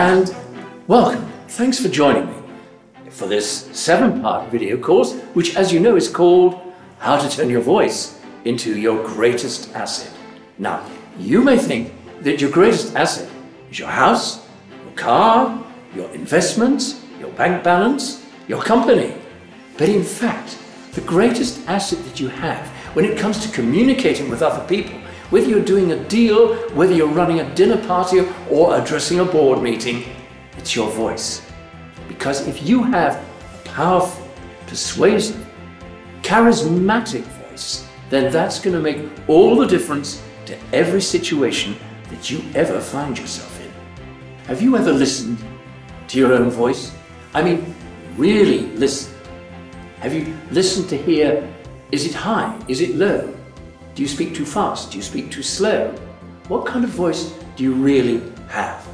and welcome. Thanks for joining me for this 7-part video course, which, as you know, is called How to Turn Your Voice into Your Greatest Asset. Now, you may think that your greatest asset is your house, your car, your investments, your bank balance, your company. But in fact, the greatest asset that you have when it comes to communicating with other people, whether you're doing a deal, whether you're running a dinner party or addressing a board meeting, it's your voice. Because if you have a powerful, persuasive, charismatic voice, then that's going to make all the difference to every situation that you ever find yourself in. Have you ever listened to your own voice? I mean, really listen. Have you listened to hear, is it high? Is it low? Do you speak too fast? Do you speak too slow? What kind of voice do you really have?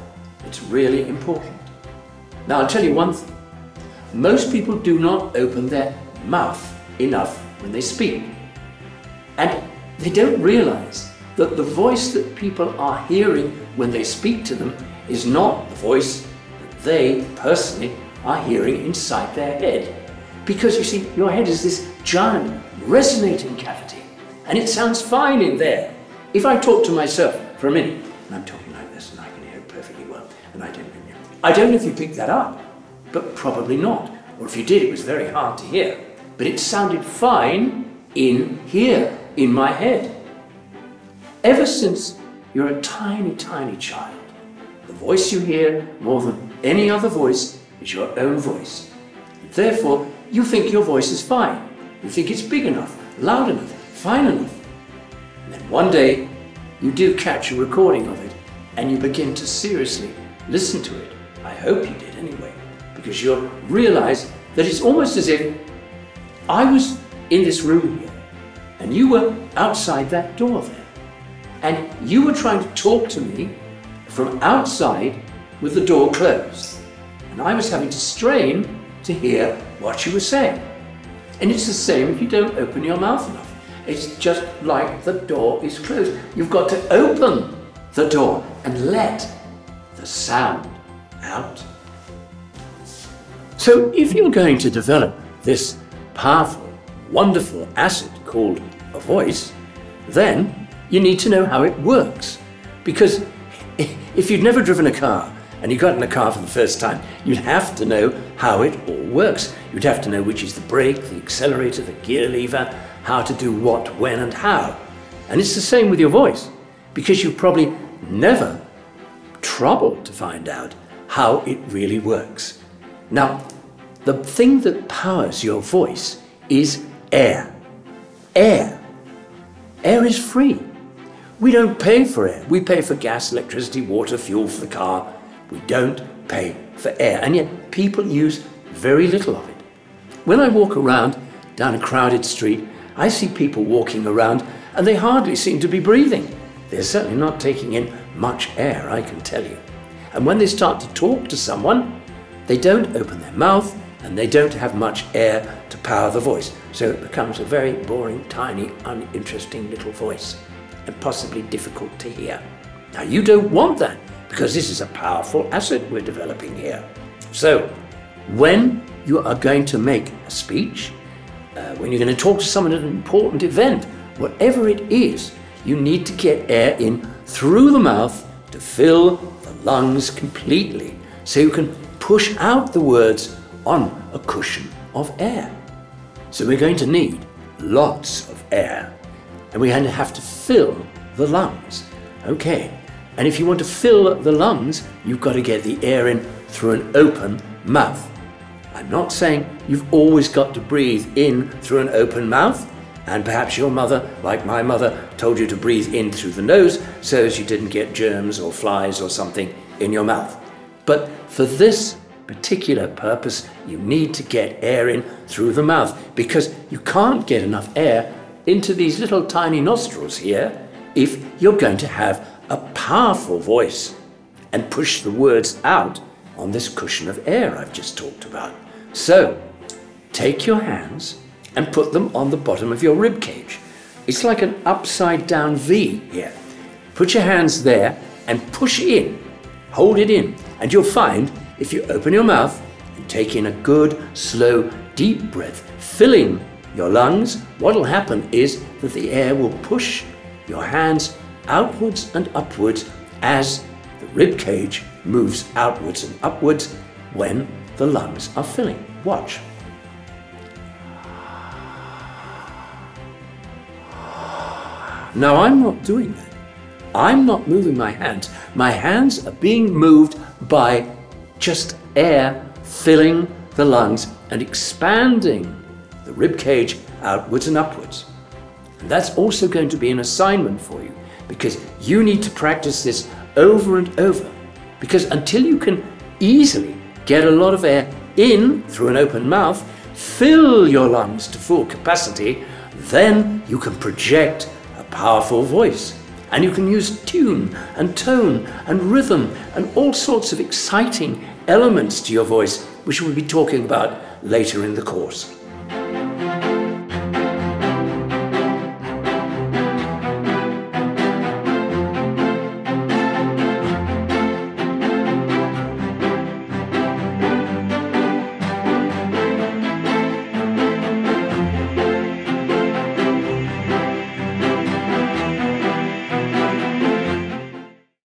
It's really important. Now, I'll tell you one thing. Most people do not open their mouth enough when they speak. And they don't realize that the voice that people are hearing when they speak to them is not the voice that they personally are hearing inside their head. Because you see, your head is this giant resonating cavity, and it sounds fine in there. If I talk to myself for a minute, and I'm talking like this, and I can hear it perfectly well, and I don't know if you picked that up, but probably not. Or if you did, it was very hard to hear. But it sounded fine in here, in my head. Ever since you're a tiny, tiny child, the voice you hear more than any other voice is your own voice. Therefore, you think your voice is fine. You think it's big enough, loud enough, fine enough. And then one day, you do catch a recording of it, and you begin to seriously listen to it. I hope you did anyway, because you'll realize that it's almost as if I was in this room here, and you were outside that door there. And you were trying to talk to me from outside with the door closed. And I was having to strain to hear what you were saying. And it's the same if you don't open your mouth enough. It's just like the door is closed. You've got to open the door and let the sound out. So if you're going to develop this powerful, wonderful asset called a voice, then you need to know how it works. Because if you'd never driven a car and you got in a car for the first time, you'd have to know how it all works. You'd have to know which is the brake, the accelerator, the gear lever, how to do what, when, and how. And it's the same with your voice, because you've probably never troubled to find out how it really works. Now, the thing that powers your voice is air. Air. Air is free. We don't pay for air. We pay for gas, electricity, water, fuel for the car. We don't pay for air, and yet people use very little of it. When I walk around down a crowded street, I see people walking around and they hardly seem to be breathing. They're certainly not taking in much air, I can tell you. And when they start to talk to someone, they don't open their mouth and they don't have much air to power the voice. So it becomes a very boring, tiny, uninteresting little voice, and possibly difficult to hear. Now, you don't want that, because this is a powerful asset we're developing here. So, when you are going to make a speech, when you're going to talk to someone at an important event, whatever it is, you need to get air in through the mouth to fill the lungs completely, so you can push out the words on a cushion of air. So we're going to need lots of air, and we're going to have to fill the lungs. Okay, and if you want to fill the lungs, you've got to get the air in through an open mouth. I'm not saying you've always got to breathe in through an open mouth, and perhaps your mother, like my mother, told you to breathe in through the nose so as you didn't get germs or flies or something in your mouth. But for this particular purpose, you need to get air in through the mouth, because you can't get enough air into these little tiny nostrils here if you're going to have a powerful voice and push the words out on this cushion of air I've just talked about. So, take your hands and put them on the bottom of your rib cage. It's like an upside down V here. Put your hands there and push in. Hold it in And you'll find if you open your mouth and take in a good, slow, deep breath, filling your lungs, what will happen is that the air will push your hands outwards and upwards as the rib cage moves outwards and upwards when the lungs are filling. Watch. Now I'm not doing that. I'm not moving my hands. My hands are being moved by just air filling the lungs and expanding the rib cage outwards and upwards. And that's also going to be an assignment for you, because you need to practice this over and over. Because until you can easily get a lot of air in through an open mouth, fill your lungs to full capacity, then you can project a powerful voice. And you can use tune and tone and rhythm and all sorts of exciting elements to your voice, which we'll be talking about later in the course.